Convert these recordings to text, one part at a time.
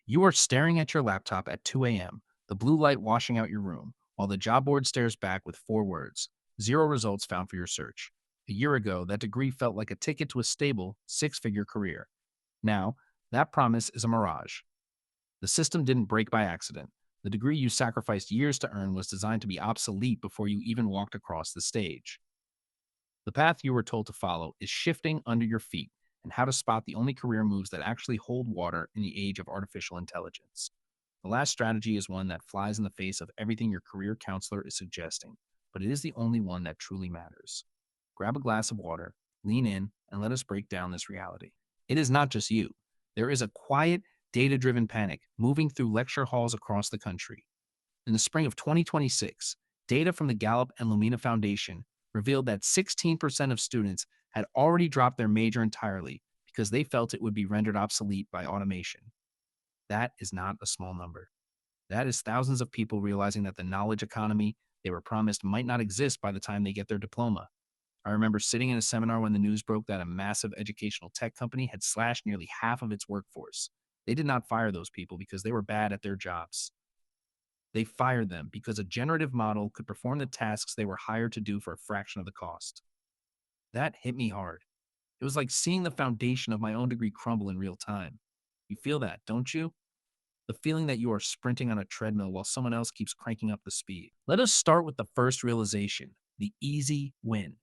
You are staring at your laptop at 2 a.m., the blue light washing out your room, while the job board stares back with four words: zero results found for your search. A year ago, that degree felt like a ticket to a stable, six-figure career. Now, that promise is a mirage. The system didn't break by accident. The degree you sacrificed years to earn was designed to be obsolete before you even walked across the stage. The path you were told to follow is shifting under your feet, and how to spot the only career moves that actually hold water in the age of artificial intelligence. The last strategy is one that flies in the face of everything your career counselor is suggesting, but it is the only one that truly matters. Grab a glass of water, lean in, and let us break down this reality. It is not just you. There is a quiet, data driven panic moving through lecture halls across the country. In the spring of 2026, data from the Gallup and Lumina Foundation revealed that 16% of students had already dropped their major entirely because they felt it would be rendered obsolete by automation. That is not a small number. That is thousands of people realizing that the knowledge economy they were promised might not exist by the time they get their diploma. I remember sitting in a seminar when the news broke that a massive educational tech company had slashed nearly half of its workforce. They did not fire those people because they were bad at their jobs. They fired them because a generative model could perform the tasks they were hired to do for a fraction of the cost. That hit me hard. It was like seeing the foundation of my own degree crumble in real time. You feel that, don't you? The feeling that you are sprinting on a treadmill while someone else keeps cranking up the speed. Let us start with the first realization: the easy win.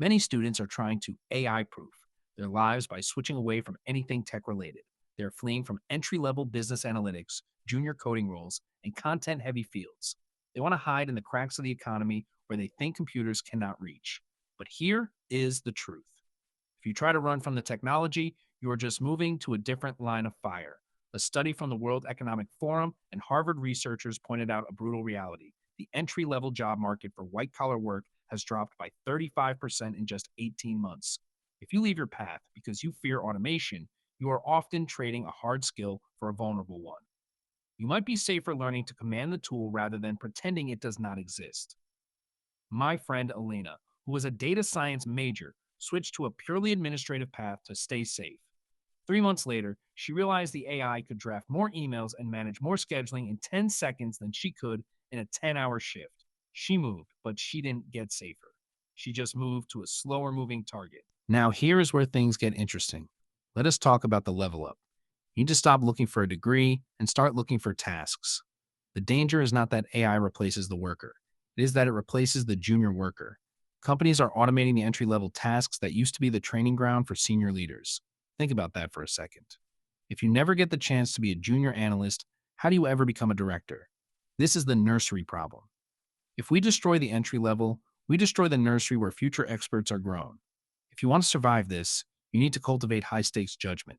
Many students are trying to AI proof their lives by switching away from anything tech related. They're fleeing from entry level business analytics, junior coding roles, and content heavy fields. They want to hide in the cracks of the economy where they think computers cannot reach. But here is the truth: if you try to run from the technology, you are just moving to a different line of fire. A study from the World Economic Forum and Harvard researchers pointed out a brutal reality. The entry level job market for white collar work has dropped by 35% in just 18 months. If you leave your path because you fear automation, you are often trading a hard skill for a vulnerable one. You might be safer learning to command the tool rather than pretending it does not exist. My friend Elena, who was a data science major, switched to a purely administrative path to stay safe. 3 months later, she realized the AI could draft more emails and manage more scheduling in 10 seconds than she could in a 10-hour shift. She moved, but she didn't get safer. She just moved to a slower moving target. Now, here is where things get interesting. Let us talk about the level up. You need to stop looking for a degree and start looking for tasks. The danger is not that AI replaces the worker, it is that it replaces the junior worker. Companies are automating the entry level tasks that used to be the training ground for senior leaders. Think about that for a second. If you never get the chance to be a junior analyst, how do you ever become a director? This is the nursery problem. If we destroy the entry level, we destroy the nursery where future experts are grown. If you want to survive this, you need to cultivate high stakes judgment.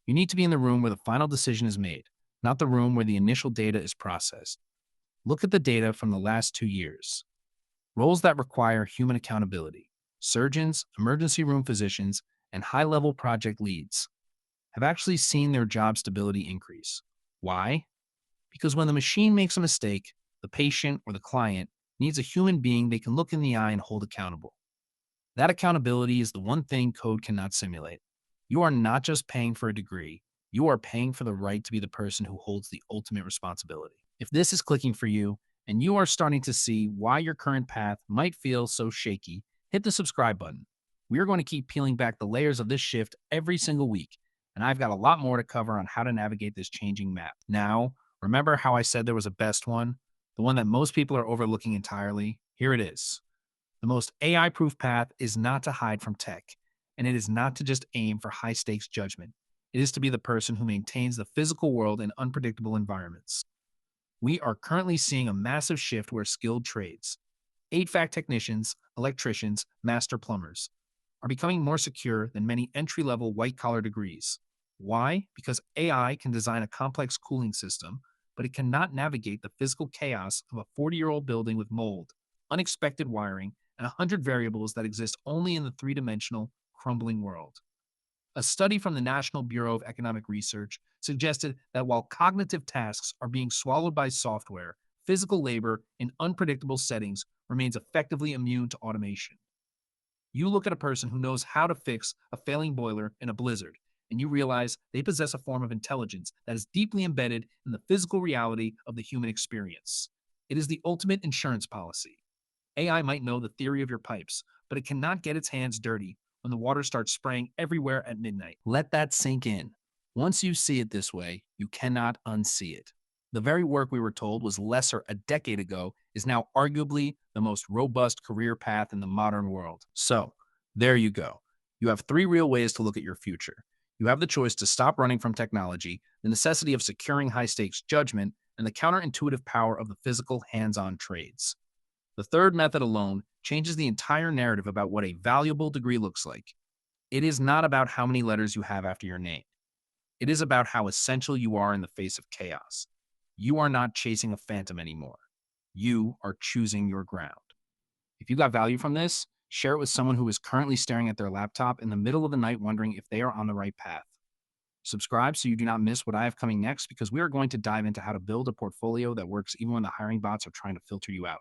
You need to be in the room where the final decision is made, not the room where the initial data is processed. Look at the data from the last 2 years. Roles that require human accountability: surgeons, emergency room physicians, and high level project leads have actually seen their job stability increase. Why? Because when the machine makes a mistake, the patient or the client needs a human being they can look in the eye and hold accountable. That accountability is the one thing code cannot simulate. You are not just paying for a degree, you are paying for the right to be the person who holds the ultimate responsibility. If this is clicking for you and you are starting to see why your current path might feel so shaky, hit the subscribe button. We are going to keep peeling back the layers of this shift every single week, and I've got a lot more to cover on how to navigate this changing map. Now, remember how I said there was a best one? The one that most people are overlooking entirely? Here it is. The most AI proof path is not to hide from tech, and it is not to just aim for high stakes judgment. It is to be the person who maintains the physical world in unpredictable environments. We are currently seeing a massive shift where skilled trades, HVAC technicians, electricians, master plumbers, are becoming more secure than many entry level white collar degrees. Why? Because AI can design a complex cooling system, but it cannot navigate the physical chaos of a 40-year-old building with mold, unexpected wiring, and 100 variables that exist only in the three-dimensional, crumbling world. A study from the National Bureau of Economic Research suggested that while cognitive tasks are being swallowed by software, physical labor in unpredictable settings remains effectively immune to automation. You look at a person who knows how to fix a failing boiler in a blizzard, and you realize they possess a form of intelligence that is deeply embedded in the physical reality of the human experience. It is the ultimate insurance policy. AI might know the theory of your pipes, but it cannot get its hands dirty when the water starts spraying everywhere at midnight. Let that sink in. Once you see it this way, you cannot unsee it. The very work we were told was lesser a decade ago is now arguably the most robust career path in the modern world. So, there you go. You have three real ways to look at your future. You have the choice to stop running from technology, the necessity of securing high stakes judgment, and the counterintuitive power of the physical hands on trades. The third method alone changes the entire narrative about what a valuable degree looks like. It is not about how many letters you have after your name. It is about how essential you are in the face of chaos. You are not chasing a phantom anymore. You are choosing your ground. If you got value from this, share it with someone who is currently staring at their laptop in the middle of the night wondering if they are on the right path. Subscribe so you do not miss what I have coming next because we are going to dive into how to build a portfolio that works even when the hiring bots are trying to filter you out.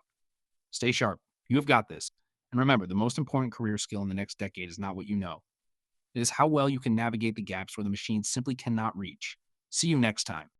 Stay sharp. You have got this. And remember, the most important career skill in the next decade is not what you know. It is how well you can navigate the gaps where the machines simply cannot reach. See you next time.